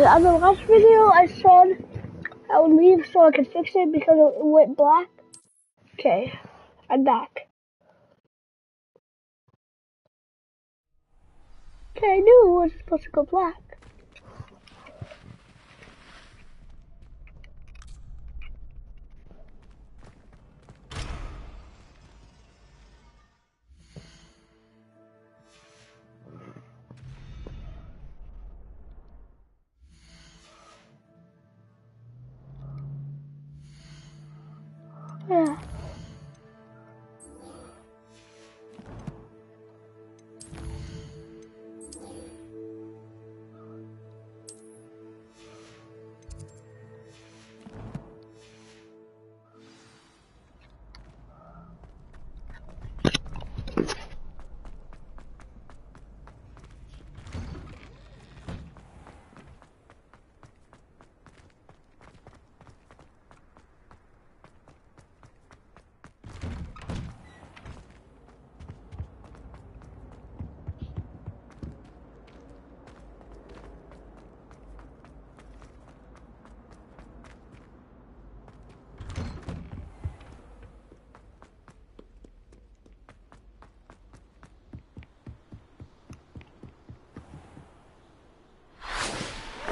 on the last video I said I would leave so I could fix it because it went black. Okay, I'm back. Okay, I knew it wasn't supposed to go black. Yeah.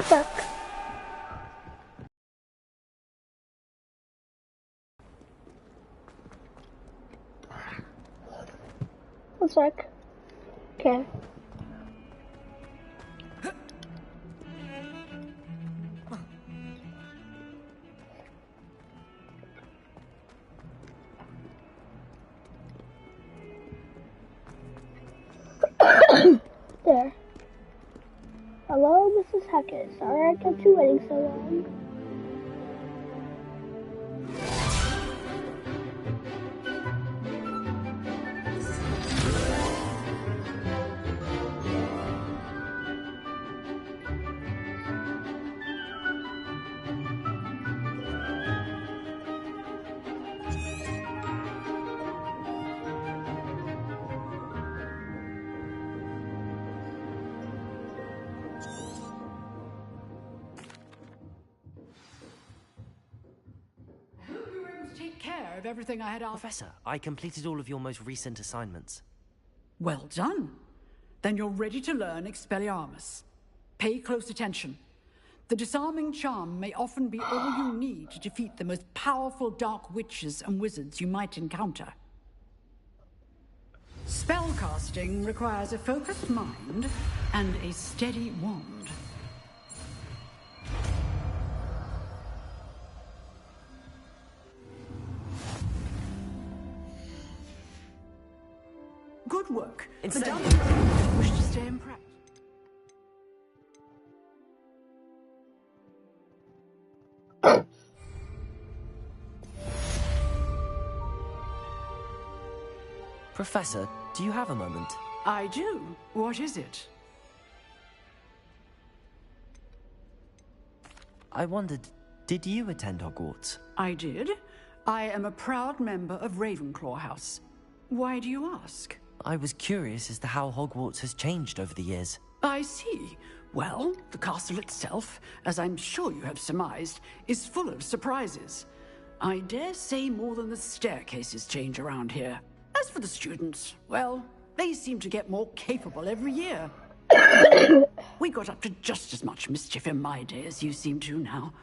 Fuck. One sec. Okay. There. Hello, Mrs. Hackett. Sorry I kept you waiting so long. Of everything I had asked. Professor, I completed all of your most recent assignments. Well done. Then you're ready to learn Expelliarmus. Pay close attention. The disarming charm may often be all you need to defeat the most powerful dark witches and wizards you might encounter. Spellcasting requires a focused mind and a steady wand. Good work. Madame, wish to stay in practice. Professor, do you have a moment? I do. What is it? I wondered, did you attend Hogwarts? I did. I am a proud member of Ravenclaw House. Why do you ask? I was curious as to how Hogwarts has changed over the years. I see. Well, the castle itself, as I'm sure you have surmised, is full of surprises. I dare say more than the staircases change around here. As for the students, well, they seem to get more capable every year. We got up to just as much mischief in my day as you seem to now.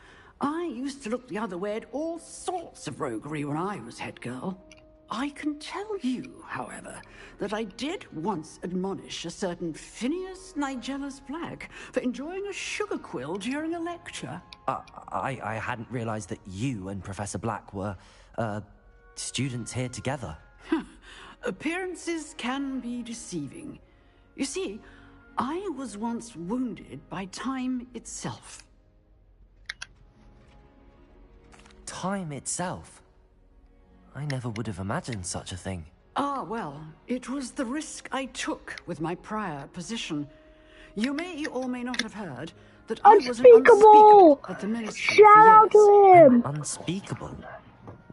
I used to look the other way at all sorts of roguery when I was head girl. I can tell you, however, that I did once admonish a certain Phineas Nigellus Black for enjoying a sugar quill during a lecture. I hadn't realized that you and Professor Black were, students here together. Appearances can be deceiving. You see, I was once wounded by time itself. Time itself? I never would have imagined such a thing. Ah, well, it was the risk I took with my prior position. You may or may not have heard that I was an unspeakable at the ministry. Shout out to him! Unspeakable?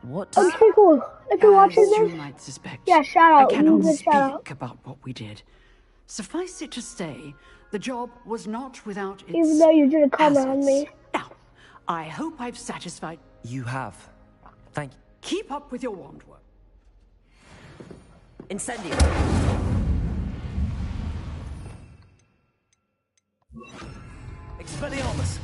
What? Unspeakable. If you're watching As you this, might suspect, yeah, shout out. I cannot Shout speak out. about what we did. Suffice it to say The job was not without its Even though you didn't comment on hazards. me. Now, I hope I've satisfied. You have. Thank you. Keep up with your wand work. Incendio! Expelliarmus!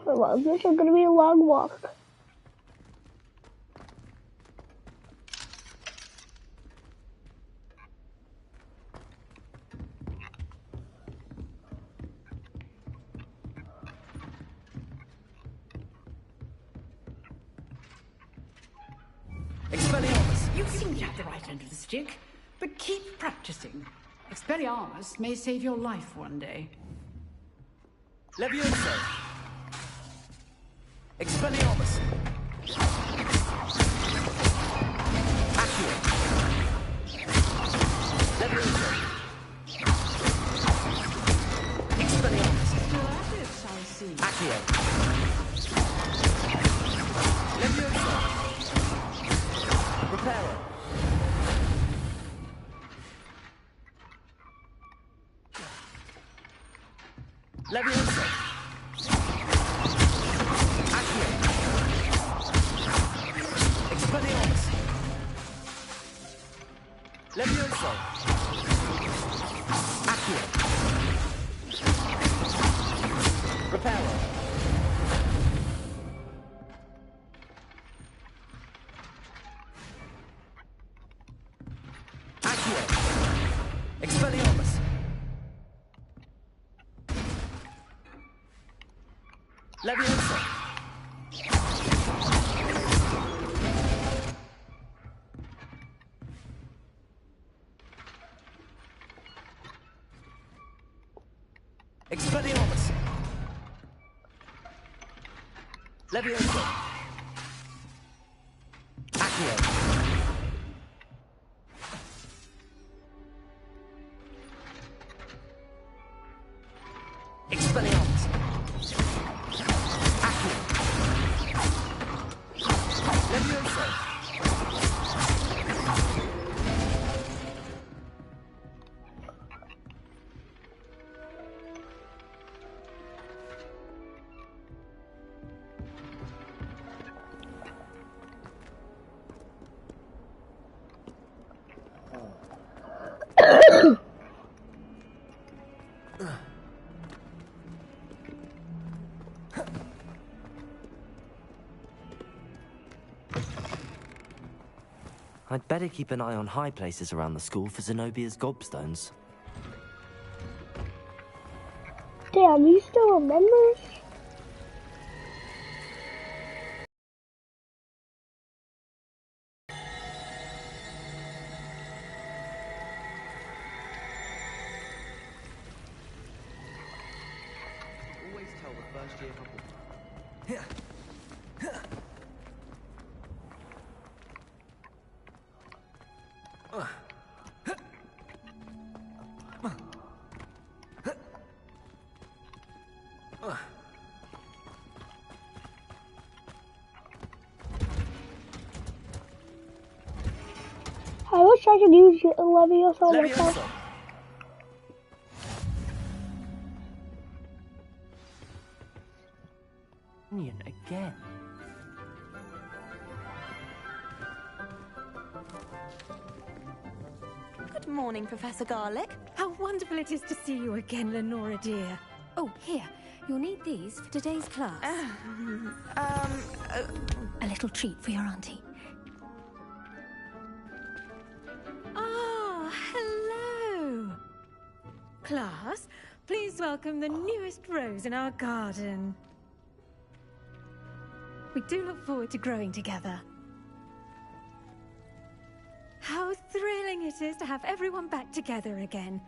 Well, this is gonna be a long walk. Expelliarmus! You seem to have the right end of the stick, but keep practicing. Expelliarmus may save your life one day. Levioso! Expelliarmus! Accio! Levioso! Expelliarmus! Still at it, I see. Accio! Levioso! Reparo! Levioso! Accio! Expelliarmus! Levioso! Accio! Reparo! Accio! Expelliarmus! Levioso! Expelliarmus! Levioso! Accio! Expelliarmus! Accio! Levioso! I'd better keep an eye on high places around the school for Zenobia's gobstones. Damn, you still remember? Always tell the first year couple. I wish I could use Levioso myself. Levioso! Onion again. Good morning, Professor Garlic. How wonderful it is to see you again, Lenora dear. Oh, here. You'll need these for today's class. A little treat for your auntie. Ah, hello. Class, please welcome the newest rose in our garden. We do look forward to growing together. How thrilling it is to have everyone back together again.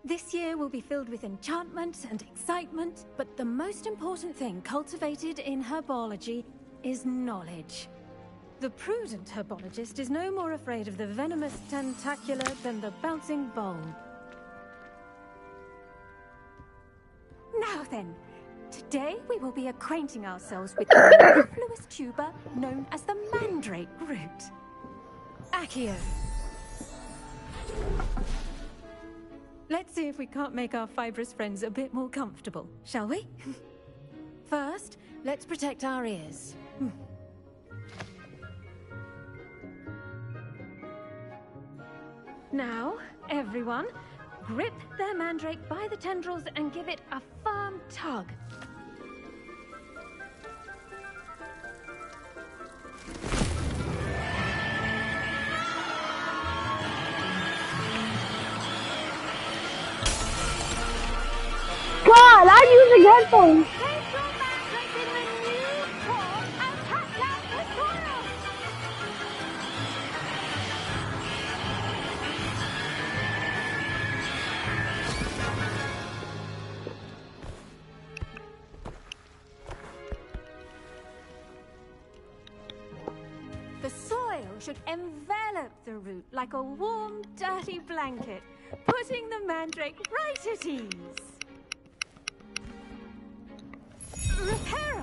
This year will be filled with enchantment and excitement, but the most important thing cultivated in herbology is knowledge. The prudent herbologist is no more afraid of the venomous tentacula than the bouncing bulb. then. Today we will be acquainting ourselves with the mellifluous tuber known as the mandrake root. Accio. Let's see if we can't make our fibrous friends a bit more comfortable, shall we? First, let's protect our ears. Now, everyone, grip their mandrake by the tendrils and give it a firm tug. God, I'm using headphones. Take your mandrake in the new form and touch down the soil! The soil should envelop the root like a warm, dirty blanket, putting the mandrake right at ease. Reparo!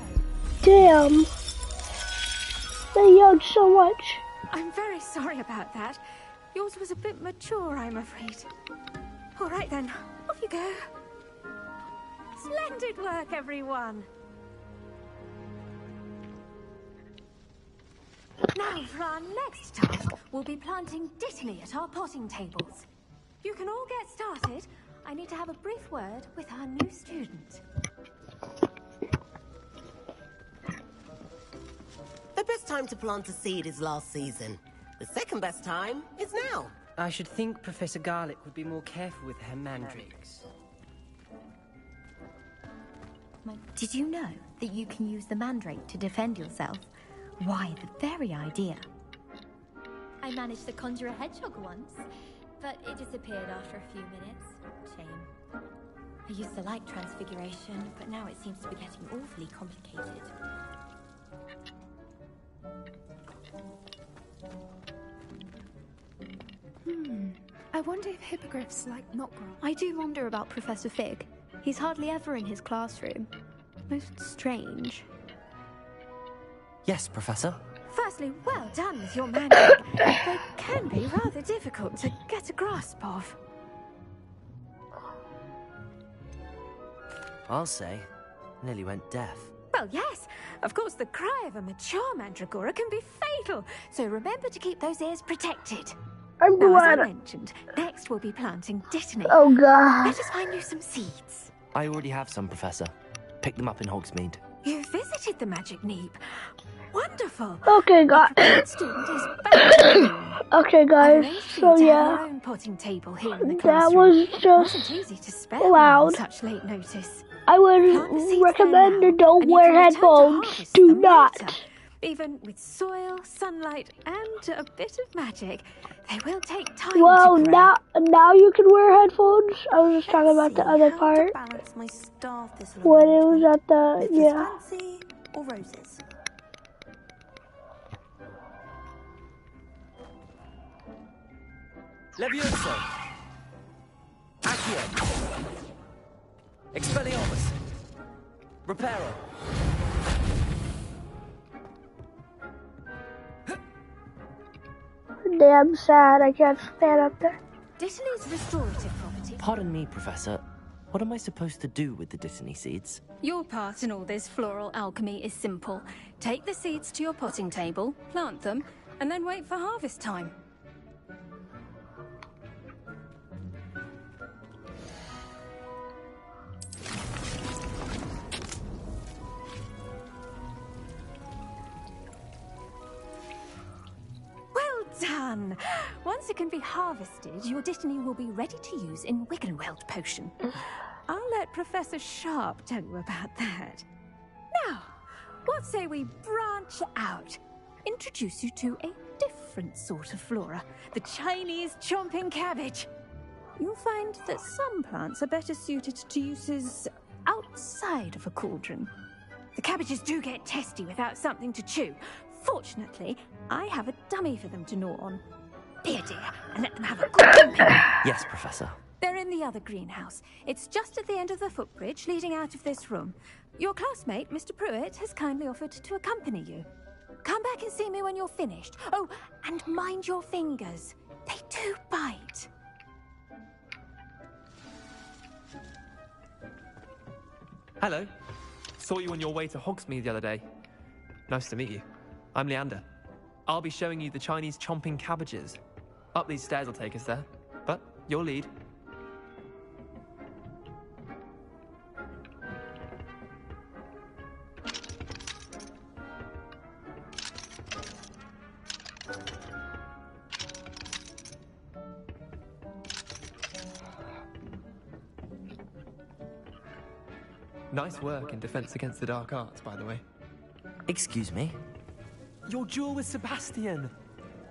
Damn. They yelled so much. I'm very sorry about that. Yours was a bit mature, I'm afraid. All right then, off you go. Splendid work, everyone. Now for our next task, we'll be planting dittany at our potting tables. You can all get started. I need to have a brief word with our new student. The best time to plant a seed is last season. The second best time is now. I should think Professor Garlic would be more careful with her mandrakes. Did you know that you can use the mandrake to defend yourself? Why, the very idea. I managed to conjure a hedgehog once, but it disappeared after a few minutes. Shame. I used the light transfiguration, but now it seems to be getting awfully complicated. I wonder if hippogriffs like knot grass. I do wonder about Professor Fig. He's hardly ever in his classroom. Most strange. Yes, Professor. Firstly, well done with your mandrake. They can be rather difficult to get a grasp of. I'll say, nearly went deaf. Well, yes. Of course, the cry of a mature mandragora can be fatal, so remember to keep those ears protected. I'm Now, as I glad. mentioned, next we'll be planting dittany. Oh God. Let us find you some seeds. I already have some, Professor. Picked them up in Hogsmeade. You visited the Magic Neep. Wonderful. Okay, Our guys. prepared student is back to the room. Okay, I've guys. arranged for So you to have your yeah, own potting table here in the that classroom. was Wasn't just easy to spare one loud. on such late notice. I Plant the would seeds recommend there to now, don't and you wear can return to headphones. harvest Do them not. later. Even with soil, sunlight, and a bit of magic, they will take time Well, to grow. now you can wear headphones. I was just talking about the other part Balance my star thistle when it was arrangement. at the Is this yeah. fancy or roses? Levioso! Accio! Expelliarmus! Reparo! Damn sad. I can't stand up there. Dittany's restorative property. Pardon me, Professor. What am I supposed to do with the dittany seeds? Your part in all this floral alchemy is simple. Take the seeds to your potting table, plant them, and then wait for harvest time. Well done! Once it can be harvested, your dittany will be ready to use in Wiggenweld potion. I'll let Professor Sharp tell you about that. Now, what say we branch out? Introduce you to a different sort of flora, the Chinese chomping cabbage. You'll find that some plants are better suited to uses outside of a cauldron. The cabbages do get testy without something to chew. Fortunately, I have a dummy for them to gnaw on. Be a dear and let them have a good thumping. Yes, Professor. They're in the other greenhouse. It's just at the end of the footbridge leading out of this room. Your classmate, Mr. Pruitt, has kindly offered to accompany you. Come back and see me when you're finished. Oh, and mind your fingers. They do bite. Hello. Saw you on your way to Hogsmeade the other day. Nice to meet you. I'm Leander. I'll be showing you the Chinese chomping cabbages. Up these stairs will take us there, but your lead. Nice work in Defense Against the Dark Arts, by the way. Excuse me? Your duel with Sebastian!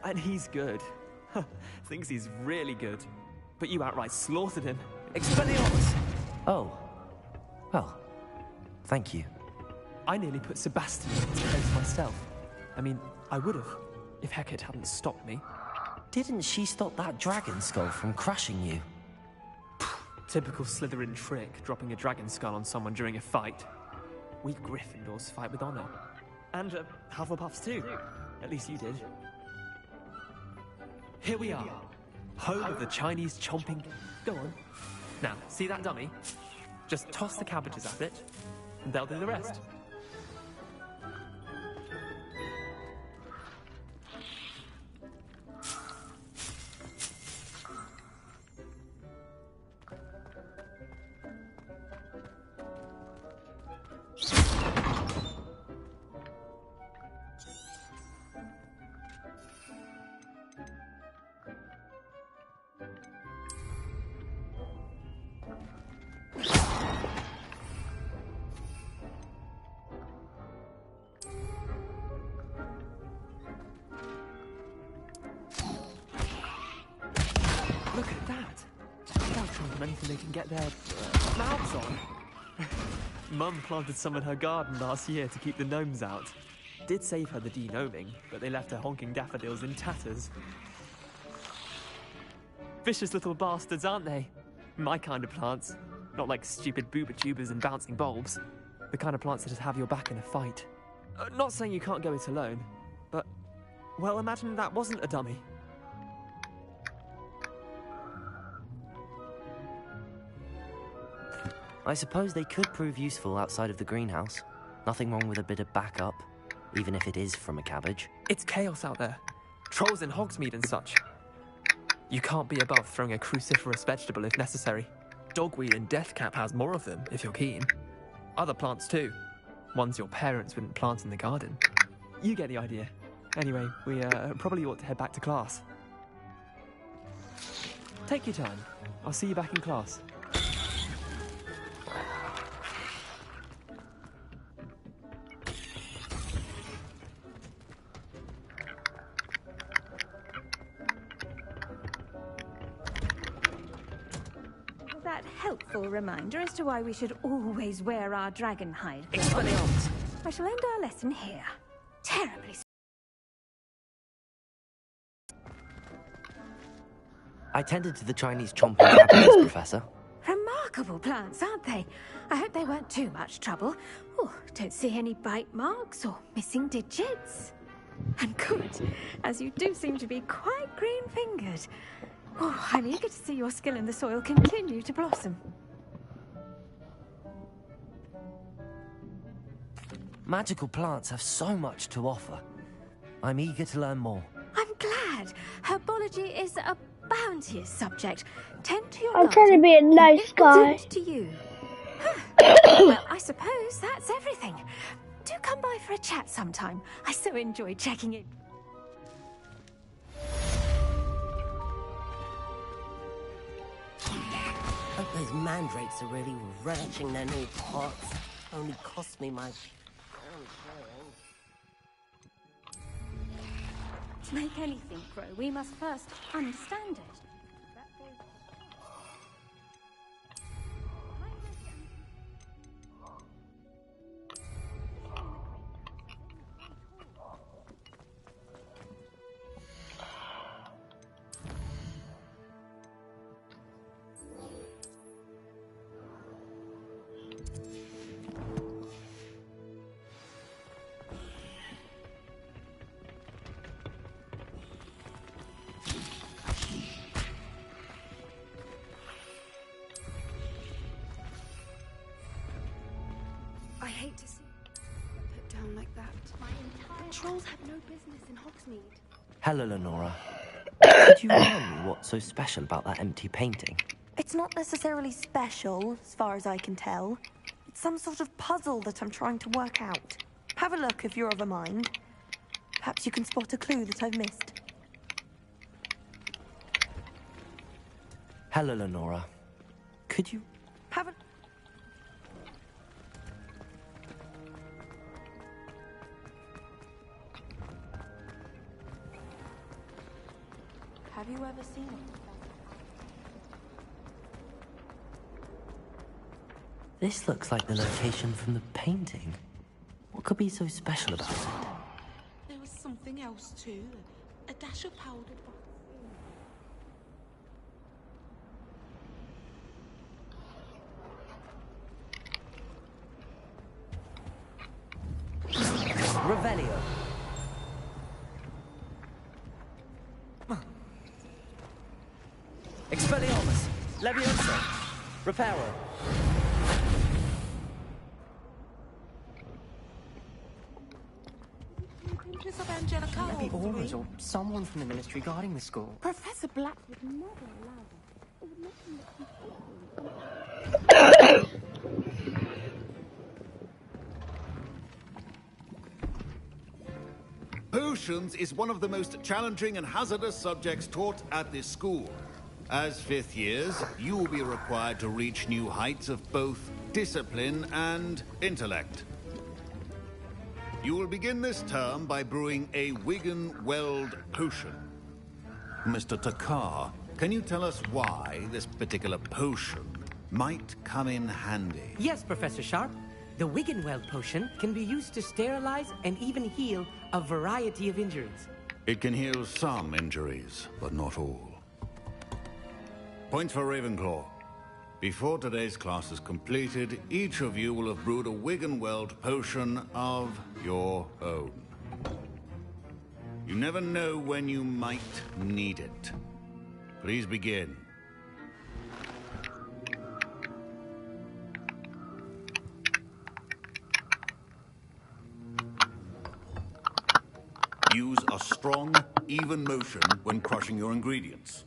And he's good. Thinks he's really good. But you outright slaughtered him. Expelliarmus! Oh. Well, thank you. I nearly put Sebastian in his place myself. I mean, I would have, if Hecate hadn't stopped me. Didn't she stop that dragon skull from crushing you? Typical Slytherin trick, dropping a dragon skull on someone during a fight. We Gryffindors fight with honor. And Hufflepuffs too. At least you did. Here we are. Home of the Chinese chomping... Go on. Now, see that dummy? Just toss the cabbages at it, and they'll do the rest. Look at that! They'll try them anything they can get their mouths on. Mum planted some in her garden last year to keep the gnomes out. Did save her the de-gnoming, but they left her honking daffodils in tatters. Vicious little bastards, aren't they? My kind of plants. Not like stupid booba tubers and bouncing bulbs. The kind of plants that just have your back in a fight. Not saying you can't go it alone, but... well, imagine that wasn't a dummy. I suppose they could prove useful outside of the greenhouse. Nothing wrong with a bit of backup, even if it is from a cabbage. It's chaos out there. Trolls in Hogsmeade and such. You can't be above throwing a cruciferous vegetable if necessary. Dogweed and Deathcap has more of them, if you're keen. Other plants too. Ones your parents wouldn't plant in the garden. You get the idea. Anyway, we probably ought to head back to class. Take your time. I'll see you back in class. That helpful reminder as to why we should always wear our dragon hide. Expelliarmus! I shall end our lesson here. Terribly. I tended to the Chinese chomping cabbages, Professor. Remarkable plants, aren't they? I hope they weren't too much trouble. Oh, don't see any bite marks or missing digits. And good, as you do seem to be quite green-fingered. Oh, I'm eager to see your skill in the soil continue to blossom. Magical plants have so much to offer. I'm eager to learn more. I'm glad. Herbology is a bounteous subject. Tend to your I'm garden, trying to be a nice and it will guy. tend to you. Well, I suppose that's everything. Do come by for a chat sometime. I so enjoy checking in. Hope those mandrakes are really relishing their new pots. Only cost me my... To make anything grow, we must first understand it. I hate to see you put down like that. Trolls have no business in Hogsmeade. Hello, Lenora. Could you remind me what's so special about that empty painting? It's not necessarily special, as far as I can tell. It's some sort of puzzle that I'm trying to work out. Have a look if you're of a mind. Perhaps you can spot a clue that I've missed. Hello, Lenora. Could you... Have you ever seen it? This looks like the location from the painting. What could be so special about it? There was something else too. A dash of powder. Revelio. Expelliarmus. Leviosa. Reparo. Maybe Aurors or someone from the ministry guarding the school. Professor Black would never allow that. It would make him look Potions is one of the most challenging and hazardous subjects taught at this school. As fifth years, you will be required to reach new heights of both discipline and intellect. You will begin this term by brewing a Wigan-Weld potion. Mr. Takar, can you tell us why this particular potion might come in handy? Yes, Professor Sharp. The Wigan-Weld potion can be used to sterilize and even heal a variety of injuries. It can heal some injuries, but not all. Points for Ravenclaw. Before today's class is completed, each of you will have brewed a Wigan-Weld potion of your own. You never know when you might need it. Please begin. Use a strong, even motion when crushing your ingredients.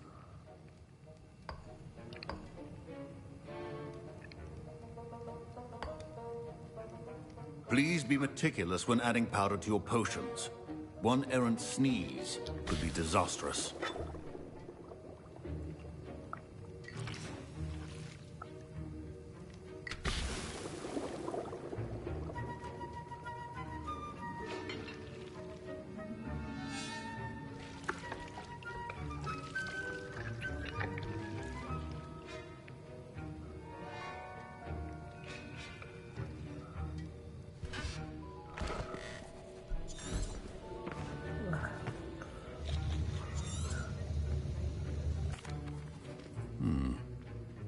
Please be meticulous when adding powder to your potions. One errant sneeze could be disastrous.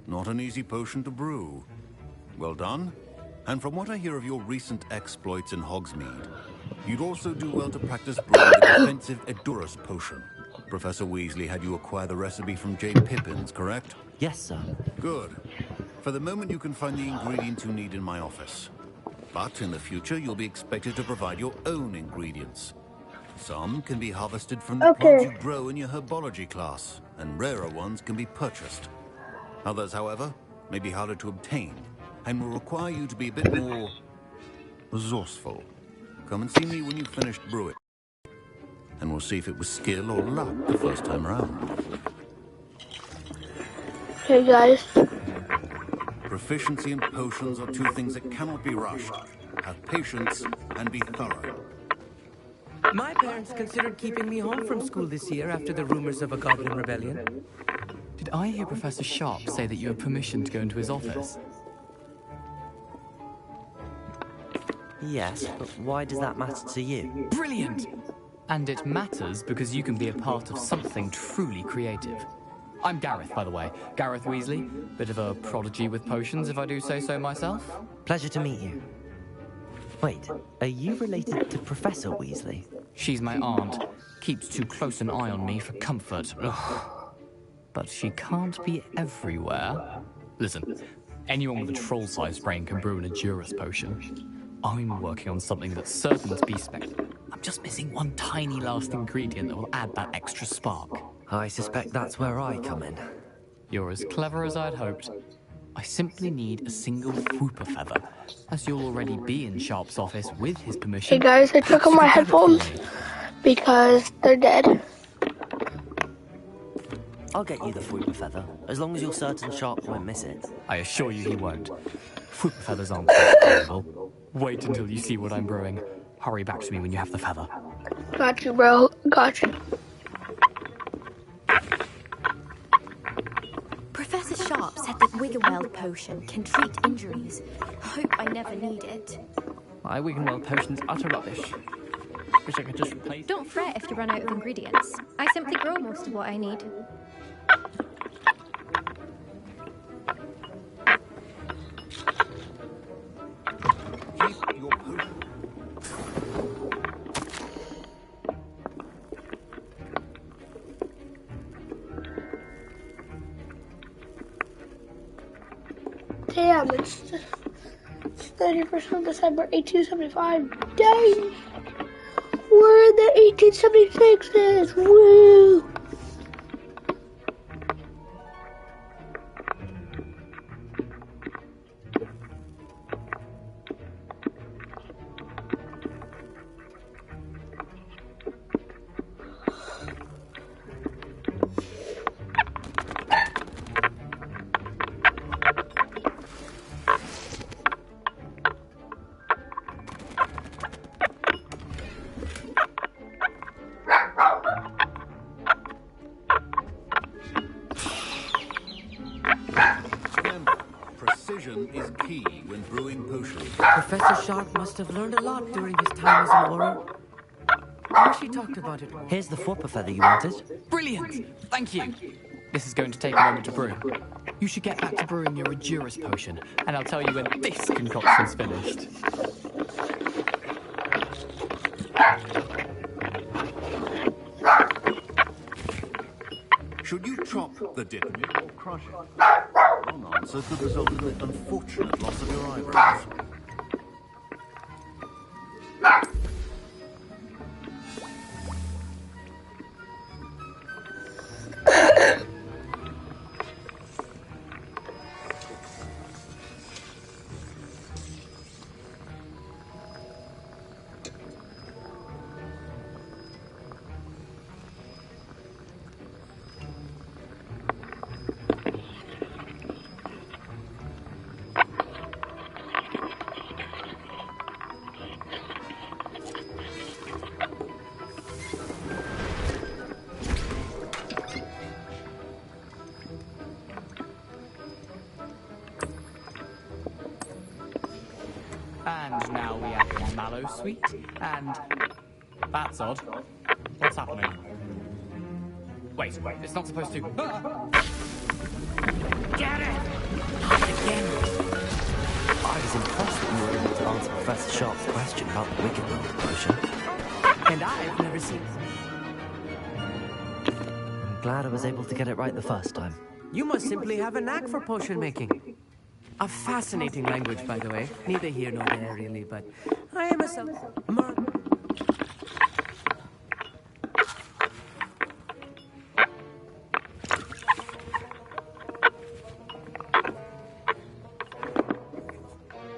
Not an easy potion to brew. Well done. And from what I hear of your recent exploits in Hogsmeade, you'd also do well to practice brewing the defensive Edurus potion. Professor Weasley had you acquire the recipe from J. Pippins, correct? Yes, sir. Good. For the moment, you can find the ingredients you need in my office. But in the future, you'll be expected to provide your own ingredients. Some can be harvested from the plants you grow in your herbology class, and rarer ones can be purchased. Others, however, may be harder to obtain, and will require you to be a bit more resourceful. Come and see me when you've finished brewing, and we'll see if it was skill or luck the first time around. Hey guys. Proficiency in potions are two things that cannot be rushed. Have patience and be thorough. My parents considered keeping me home from school this year after the rumors of a Goblin rebellion. Did I hear Professor Sharp say that you have permission to go into his office? Yes, but why does that matter to you? Brilliant! And it matters because you can be a part of something truly creative. I'm Gareth, by the way. Gareth Weasley. Bit of a prodigy with potions, if I do say so myself. Pleasure to meet you. Wait, are you related to Professor Weasley? She's my aunt. Keeps too close an eye on me for comfort. Ugh. But she can't be everywhere. Listen, anyone with a troll-sized brain can brew an Edurus potion. I'm working on something that's certain to be I'm just missing one tiny last ingredient that will add that extra spark. I suspect that's where I come in. You're as clever as I'd hoped. I simply need a single whooper feather. As you'll already be in Sharp's office with his permission... Hey guys, I took out my headphones because they're dead. I'll get you the whooper feather, as long as you're certain Sharp won't miss it. I assure you he won't. Whooper feathers aren't terrible. Wait until you see what I'm brewing. Hurry back to me when you have the feather. Got you, bro. Got you. Professor Sharp said that Wiggenweld potion can treat injuries. Hope I never need it. My Wiggenweld potion's utter rubbish. Wish I could just replace... Don't fret if you run out of ingredients. I simply grow most of what I need. Keep your potion. Damn, it's 30% December 1875. Dang! We're in the 1876s! Woo! Is key when brewing potions. Professor Sharp must have learned a lot during his time as an Auror. I wish he talked about it. Here's the whooper feather you wanted. Brilliant! Thank you! This is going to take a moment to brew. You should get back to brewing your Edurus potion, and I'll tell you when this concoction's finished. Should you chop the dipnip or crush it? One answer could result in the unfortunate loss of your eyebrows. And now we add the mallow sweet, and... That's odd. What's happening? Wait, it's not supposed to... Ah! Get it! Not again! I was impressed that you were able to answer Professor Sharp's question about the Wiggenweld potion. And I've never seen... I'm glad I was able to get it right the first time. You must simply have a knack for potion making. A fascinating language, by the way. Neither here nor there, really, but I am myself.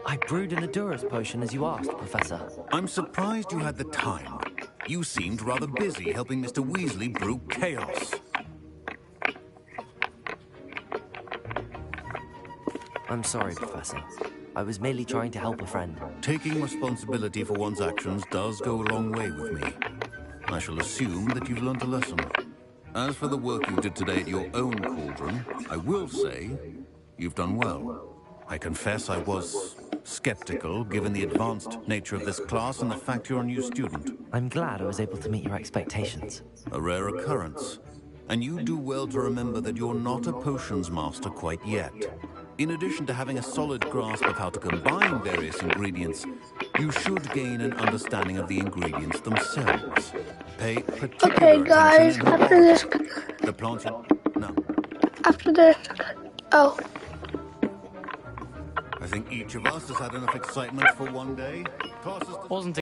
I brewed an Edurus potion as you asked, Professor. I'm surprised you had the time. You seemed rather busy helping Mr. Weasley brew chaos. I'm sorry, Professor. I was merely trying to help a friend. Taking responsibility for one's actions does go a long way with me. I shall assume that you've learnt a lesson. As for the work you did today at your own cauldron, I will say you've done well. I confess I was skeptical, given the advanced nature of this class and the fact you're a new student. I'm glad I was able to meet your expectations. A rare occurrence. And you do well to remember that you're not a potions master quite yet. In addition to having a solid grasp of how to combine various ingredients, you should gain an understanding of the ingredients themselves. Pay particular okay, guys, attention after this... The plants you... No. After this... Oh. I think each of us has had enough excitement for one day. Wasn't